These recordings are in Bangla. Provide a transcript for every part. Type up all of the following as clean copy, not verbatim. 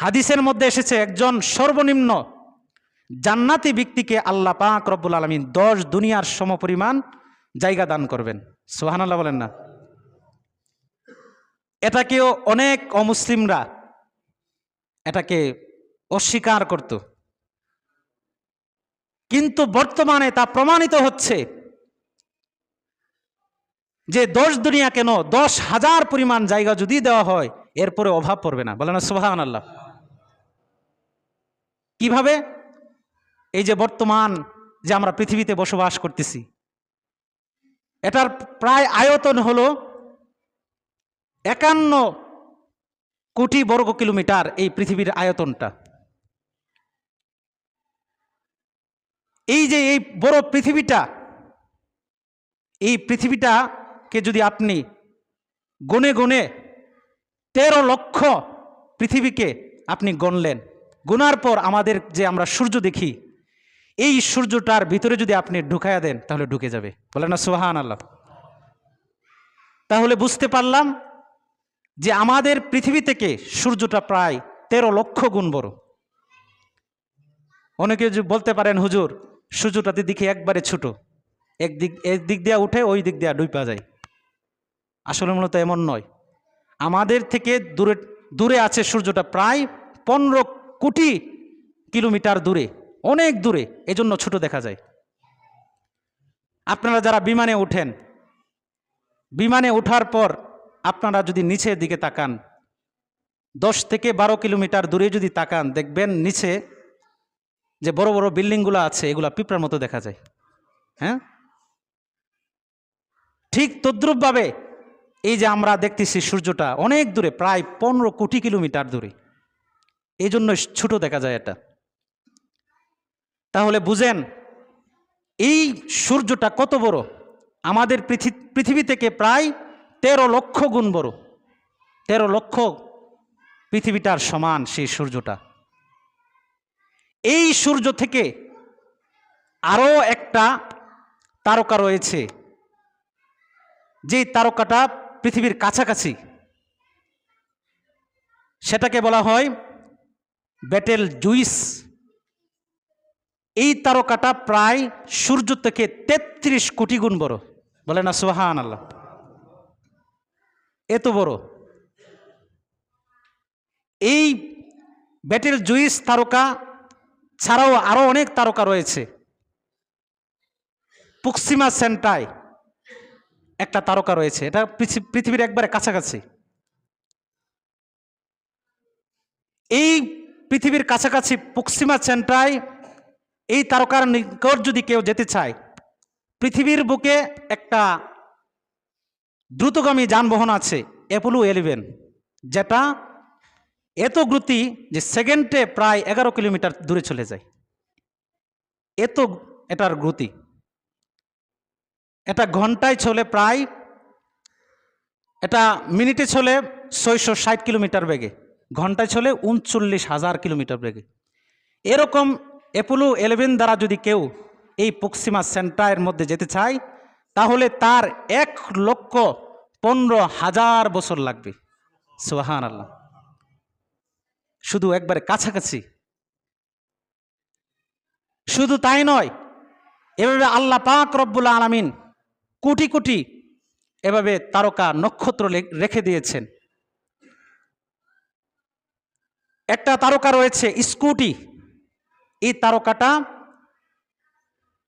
হাদিসের মধ্যে এসেছে একজন সর্বনিম্ন জান্নাতি ব্যক্তিকে আল্লাহ পাক রব্বুল আলামিন 10 দুনিয়ার সমপরিমাণ জায়গা দান করবেন। সুবহানাল্লাহ বলেন না? এটাকেও অনেক অমুসলিমরা এটাকে অস্বীকার করত, কিন্তু বর্তমানে তা প্রমাণিত হচ্ছে যে 10 দুনিয়া কেন 10,000 পরিমাণ জায়গা যদি দেওয়া হয় এরপরে অভাব পড়বে না। বলেন না সুবহানাল্লাহ? কিভাবে? এই যে বর্তমান যে আমরা পৃথিবীতে বসবাস করতেছি, এটার প্রায় আয়তন হলো 51 কোটি বর্গ কিলোমিটার। এই পৃথিবীর আয়তনটা, এই যে এই বড় পৃথিবীটা, এই পৃথিবীটাকে যদি আপনি গুনে গুনে 13 লক্ষ পৃথিবীকে আপনি গণলেন, গুনার পর আমাদের যে আমরা সূর্য দেখি, এই সূর্যটার ভিতরে যদি আপনি ঢুকাইয়া দেন তাহলে ঢুকে যাবে। বলেন না সুবহানাল্লাহ? তাহলে বুঝতে পারলাম যে আমাদের পৃথিবী থেকে সূর্যটা প্রায় 13 লক্ষ গুণ বড়। অনেকে বলতে পারেন, হুজুর সূর্যটাতে দিকে একবারে ছোট, একদিক দিয়ে উঠে ওই দিক দিয়ে ডুবে যায়। আসলে মূলত এমন নয়। আমাদের থেকে দূরে আছে সূর্যটা প্রায় 15 কোটি কিলোমিটার দূরে, অনেক দূরে, এজন্য ছোট দেখা যায়। আপনারা যারা বিমানে ওঠেন, বিমানে ওঠার পর আপনারা যদি নিচের দিকে তাকান, 10 থেকে 12 কিলোমিটার দূরে যদি তাকান, দেখবেন নিচে যে বড় বড় বিল্ডিংগুলো আছে এগুলা পিঁপড়ার মতো দেখা যায়। হ্যাঁ, ঠিক তদ্রূপভাবে এই যে আমরা দেখতেছি সূর্যটা অনেক দূরে, প্রায় 15 কোটি কিলোমিটার দূরে, এই জন্য ছোট দেখা যায় এটা। তাহলে বুঝেন এই সূর্যটা কত বড়, আমাদের পৃথিবী থেকে প্রায় 13 লক্ষ গুণ বড়। 13 লক্ষ পৃথিবীটার সমান সেই সূর্যটা। এই সূর্য থেকে আরও একটা তারকা রয়েছে, যে তারকাটা পৃথিবীর কাছাকাছি, সেটাকে বলা হয় বেটেল জুইস। এই তারকাটা প্রায় সূর্য থেকে 33 কোটি গুণ বড়। বলে না সুবহানাল্লাহ? এত বড়। এই বেটেল জুইস তারকা ছাড়াও আরো অনেক তারকা রয়েছে। প্রক্সিমা সেন্টাই একটা তারকা রয়েছে, এটা পৃথিবীর একবারে কাছাকাছি। এই পৃথিবীর কাছাকাছি প্রক্সিমা সেন্টাই, এই তারকার নিকট যদি কেউ যেতে চায়, পৃথিবীর বুকে একটা দ্রুতগামী যানবাহন আছে অ্যাপোলো 11, যেটা এত গতি যে সেকেন্ডে প্রায় 11 কিলোমিটার দূরে চলে যায়। এটার গতি, এটা ঘন্টায় চলে প্রায়, এটা মিনিটে চলে 660 কিলোমিটার বেগে, ঘন্টায় চলে 39,000 কিলোমিটার বেগে। এরকম অ্যাপোলো 11 দ্বারা যদি কেউ এই প্রক্সিমা সেন্টারের মধ্যে যেতে চায়, তাহলে তার 1,15,000 বছর লাগবে। সুবহানাল্লাহ! শুধু একবারে কাছাকাছি। শুধু তাই নয়, এভাবে আল্লাহ পাক রব্বুল আলামিন কোটি কোটি এভাবে তারকা নক্ষত্র রেখে দিয়েছেন। একটা তারকা রয়েছে স্কুটি, এই তারকাটা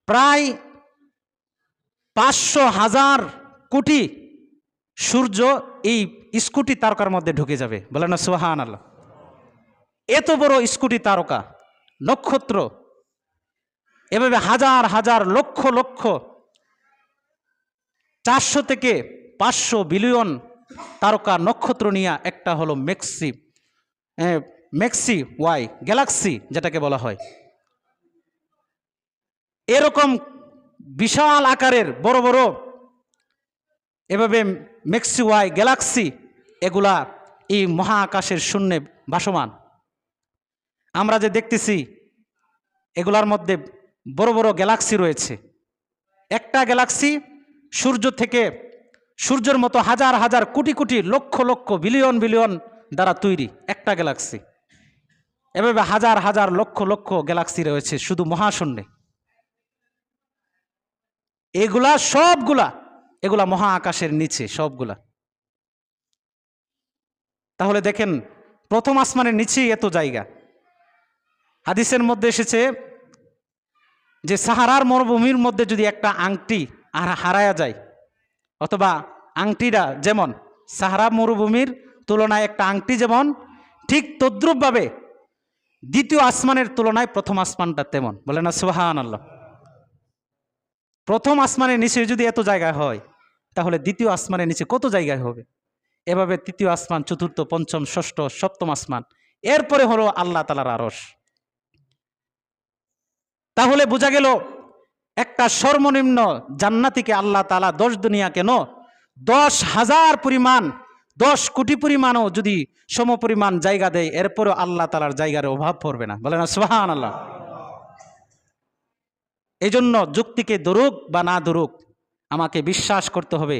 প্রায় 500,000 কোটি সূর্য এই স্কুটি তারকার মধ্যে ঢুকে যাবে। বলেন না সুবহানাল্লাহ? এত বড় স্কুটি তারকা নক্ষত্র, এভাবে হাজার হাজার লক্ষ লক্ষ 400 থেকে 500 বিলিয়ন তারকা নক্ষত্র নিয়ে একটা হলো ম্যাক্সি ওয়াই গ্যালাক্সি, যেটাকে বলা হয়। এরকম বিশাল আকারের বড় বড় এভাবে ম্যাক্সি ওয়াই গ্যালাক্সি, এগুলা এই মহাকাশের শূন্যে ভাসমান। আমরা যে দেখতেছি এগুলার মধ্যে বড় বড় গ্যালাক্সি রয়েছে। একটা গ্যালাক্সি সূর্য থেকে, সূর্যের মতো হাজার হাজার কোটি কোটি লক্ষ লক্ষ বিলিয়ন বিলিয়ন দ্বারা তৈরি একটা গ্যালাক্সি। এভাবে হাজার হাজার লক্ষ লক্ষ গ্যালাক্সি রয়েছে শুধু মহাশূন্যে। এগুলা মহা আকাশের নিচে সবগুলা। তাহলে দেখেন, প্রথম আসমানের নিচেই এত জায়গা। হাদিসের মধ্যে এসেছে যে সাহারার মরুভূমির মধ্যে যদি একটা আংটি হারায়া যায়, অথবা আংটিটা যেমন সাহারা মরুভূমির তুলনায় একটা আংটি যেমন, ঠিক তদ্রূপভাবে দ্বিতীয় আসমানের তুলনায় প্রথম আসমানটা তেমন। বলে না সুবহানাল্লাহ। প্রথম আসমানের নিচে যদি এত জায়গায় হয়, তাহলে দ্বিতীয় আসমানের নিচে কত জায়গায় হবে? এভাবে তৃতীয় আসমান, চতুর্থ, পঞ্চম, ষষ্ঠ, সপ্তম আসমান, এরপরে হলো আল্লাহ তাআলার আরশ। তাহলে বোঝা গেল, একটা সর্বনিম্ন জান্নাতিকে আল্লাহ তাআলা 10 দুনিয়া কেন 10,000 পরিমাণ, 10 কোটি পরিমাণও যদি সমপরিমাণ জায়গা দেয়, এরপরেও আল্লাহ তাআলার জায়গার অভাব পড়বে না। বলে না সুবহানাল্লাহ। এই জন্য যুক্তিকে ধরুক বা না ধরুক, আমাকে বিশ্বাস করতে হবে